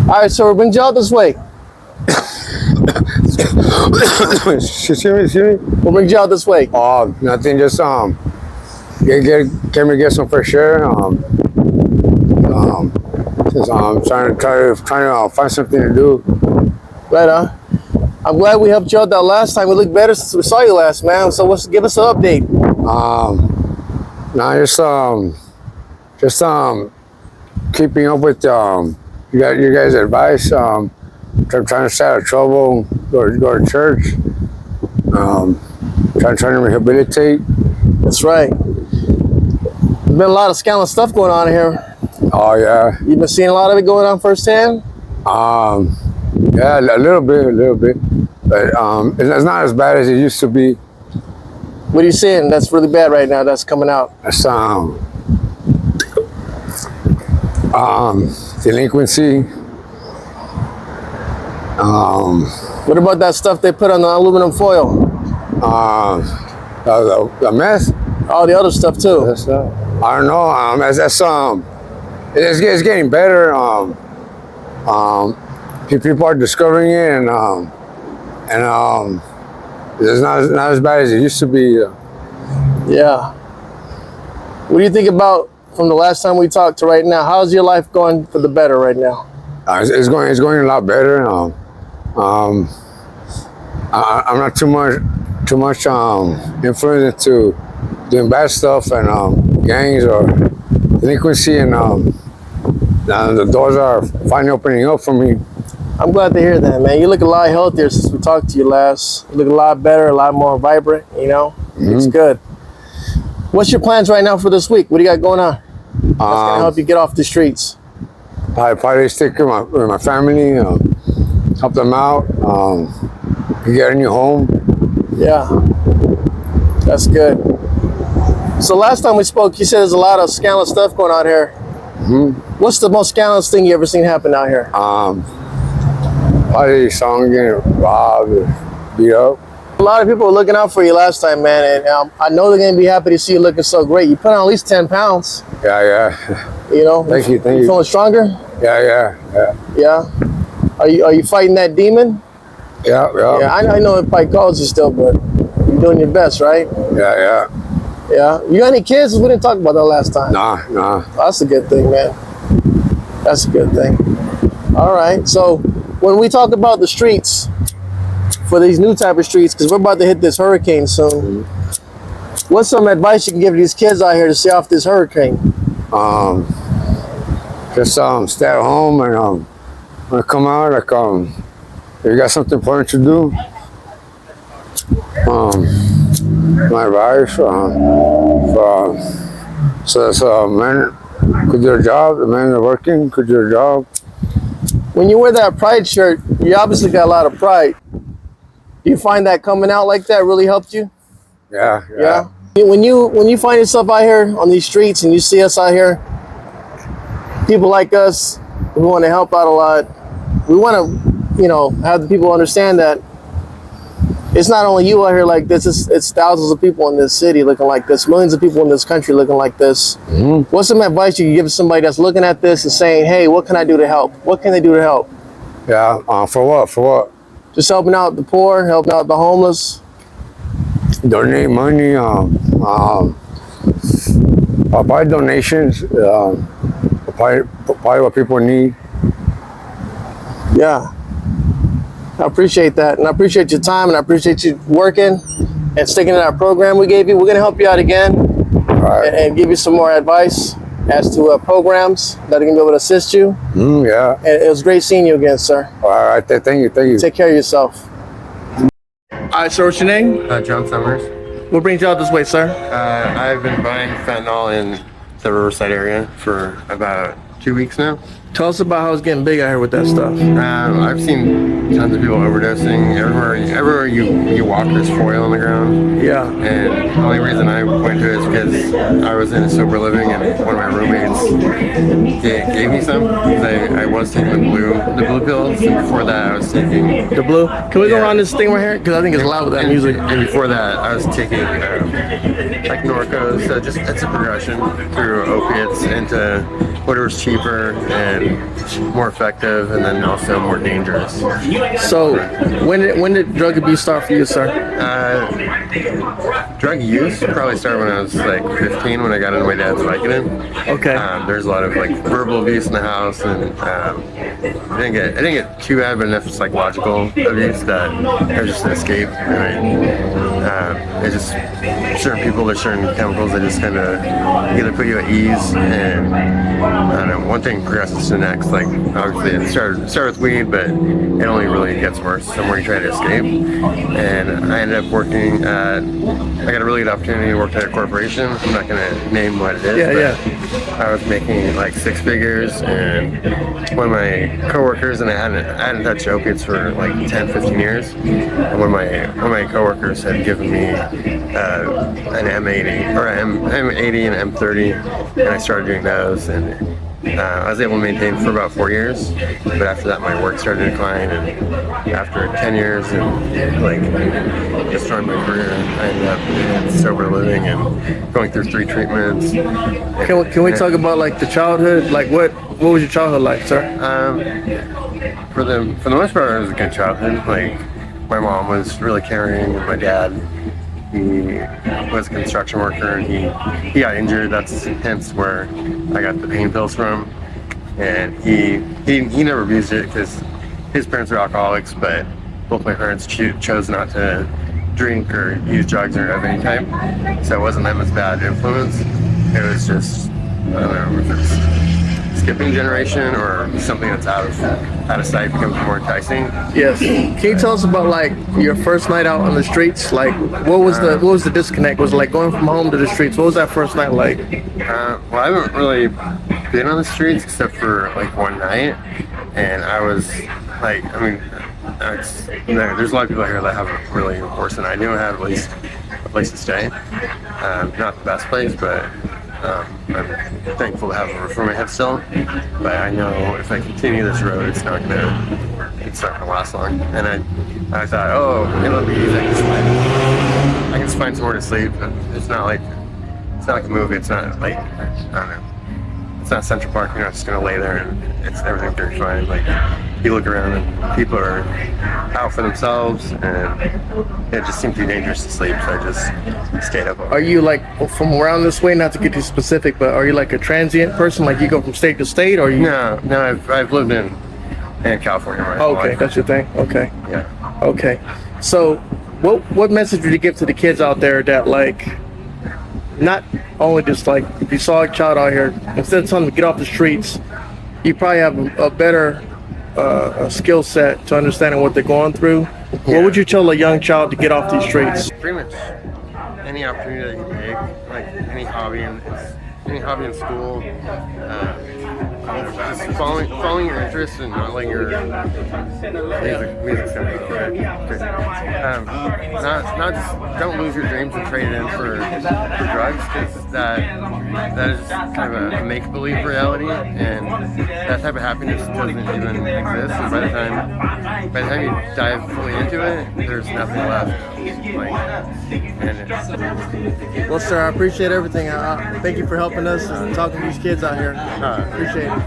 All right, so we'll bring you out this way. Excuse me. We'll bring you out this way. Nothing. Just came to get some fresh air. Since I'm trying to find something to do. Right on. I'm glad we helped you out that last time. We looked better since we saw you last, man. So give us an update. Just keeping up with your guys' advice. Trying to stay out of trouble. Go to church. Trying to rehabilitate. That's right. There's been a lot of scandalous stuff going on here. Oh yeah. You've been seeing a lot of it going on firsthand? Yeah, a little bit, but it's not as bad as it used to be. What are you seeing that's really bad right now that's coming out? It's delinquency. What about that stuff they put on the aluminum foil? The meth. All the other stuff too. I don't know. It's getting better. People are discovering it, and it's not as bad as it used to be. Yeah. What do you think about from the last time we talked to right now? How's your life going for the better right now? It's going a lot better. I'm not too much influenced into doing bad stuff and gangs or delinquency, and the doors are finally opening up for me. I'm glad to hear that, man. You look a lot healthier since we talked to you last. You look a lot better, a lot more vibrant, you know? It's good. What's your plans right now for this week? What do you got going on? That's going to help you get off the streets. I probably stick with my family, help them out, get a new home. Yeah, that's good. So last time we spoke, you said there's a lot of scandalous stuff going on here. What's the most scandalous thing you ever seen happen out here? Probably someone getting robbed or beat up. A lot of people were looking out for you last time, man, and I know they're going to be happy to see you looking so great. You put on at least 10 pounds. Yeah. You know? Thank you. You feeling stronger? Yeah. Yeah? Are you fighting that demon? Yeah. Yeah, I know it probably calls you still, but you're doing your best, right? Yeah. Yeah. You got any kids? We didn't talk about that last time. Nah. Oh, that's a good thing, man. That's a good thing. All right. So when we talk about the streets, for these new type of streets, because we're about to hit this hurricane soon, what's some advice you can give to these kids out here to stay off this hurricane? Just stay at home, and when I come out, if you got something important to do, my advice, so men could do a job, the men are working, could do a job. When you wear that pride shirt, you obviously got a lot of pride. Do you find that coming out like that really helped you? Yeah. When you find yourself out here on these streets and you see us out here, people like us who want to help out a lot, we want to, have the people understand that it's not only you out here like this, it's thousands of people in this city looking like this, millions of people in this country looking like this. What's some advice you can give to somebody that's looking at this and saying, hey, what can I do to help? What can they do to help? Yeah, for what? Just helping out the poor, helping out the homeless. Donate money, buy donations, probably what people need. Yeah, I appreciate that, and I appreciate your time, and I appreciate you working and sticking to that program we gave you. We're gonna help you out again, and give you some more advice as to programs that are gonna be able to assist you. Yeah. And it was great seeing you again, sir. All right, thank you. Take care of yourself. All right, sir, what's your name? John Summers. What brings you out this way, sir? I've been buying fentanyl in the Riverside area for about 2 weeks now. Tell us about how it's getting big out here with that stuff. I've seen tons of people overdosing. Everywhere you walk, there's foil on the ground. Yeah. And the only reason I went to it is because I was in a sober living, and one of my roommates gave me some. I was taking the blue pills, and before that I was taking the blue. Can we go around this thing right here? Because I think it's loud with that music. And before that, I was taking like Norcos. So it's a progression through opiates into whatever's cheap cheaper and more effective, and then also more dangerous. So, when did drug abuse start for you, sir? Drug use probably started when I was like 15, when I got into my dad's Vicodin. Okay. There's a lot of like verbal abuse in the house, and I didn't get too bad, but enough psychological abuse that it was just an escape. It's just certain people, there's certain chemicals that just kind of either put you at ease, and I don't know, one thing progresses to the next. Like obviously it started with weed, but it only really gets worse the more you try to escape. And I ended up working at, I got a really good opportunity to work at a corporation. I'm not going to name what it is. Yeah. I was making like 6 figures, and one of my coworkers, and I hadn't touched opiates for like 10, 15 years. And one of my coworkers had given me an M80 or M80 and M30, and I started doing those, and I was able to maintain for about 4 years. But after that, my work started to decline, and after 10 years and like just starting my career, I ended up in sober living and going through 3 treatments. Can we talk about like the childhood? Like what was your childhood like, sir? For the most part, it was a good childhood. Like my mom was really caring, and my dad, he was a construction worker, and he got injured. That's hence where I got the pain pills from. And he never abused it because his parents were alcoholics, but both my parents chose not to drink or use drugs or of any type. So it wasn't them as bad influence. It was just, I don't know if it's skipping generation or something that's out of sight becomes more enticing. Yes. Can you tell us about like your first night out on the streets? Like what was the disconnect? Was it like going from home to the streets? What was that first night like? Well, I haven't really been on the streets except for like one night, and I was like, I mean, there's a lot of people here that have it really worse than I do. I have at least a place to stay. Not the best place, but I'm thankful to have a roof over my head still. But I know if I continue this road, it's not gonna last long. And I thought, oh, it'll be easy. I can just find somewhere to sleep. It's not like a movie. It's not like, I don't know. It's not Central Park. You're not just gonna lay there and everything's gonna be fine. Like you look around and people are out for themselves, and it just seemed too dangerous to sleep. So I just stayed up. Are you like from around this way? Not to get too specific, but are you like a transient person? Like you go from state to state, or you? No. I've lived in California my whole Okay, life. that's your thing. Okay. Yeah. Okay. So, what message would you give to the kids out there that like, not only just like if you saw a child out here, instead of telling them to get off the streets, you probably have a better skill set to understanding what they're going through. What would you tell a young child to get off these streets? Pretty much any opportunity that you take, like any hobby in school, just following your interests and not letting your music not just don't lose your dreams and trade it in for drugs, because that is kind of a make-believe reality, and that type of happiness doesn't even exist. And by the time you dive fully into it, there's nothing left. Well, sir, I appreciate everything. Thank you for helping us and talking to these kids out here. Appreciate it.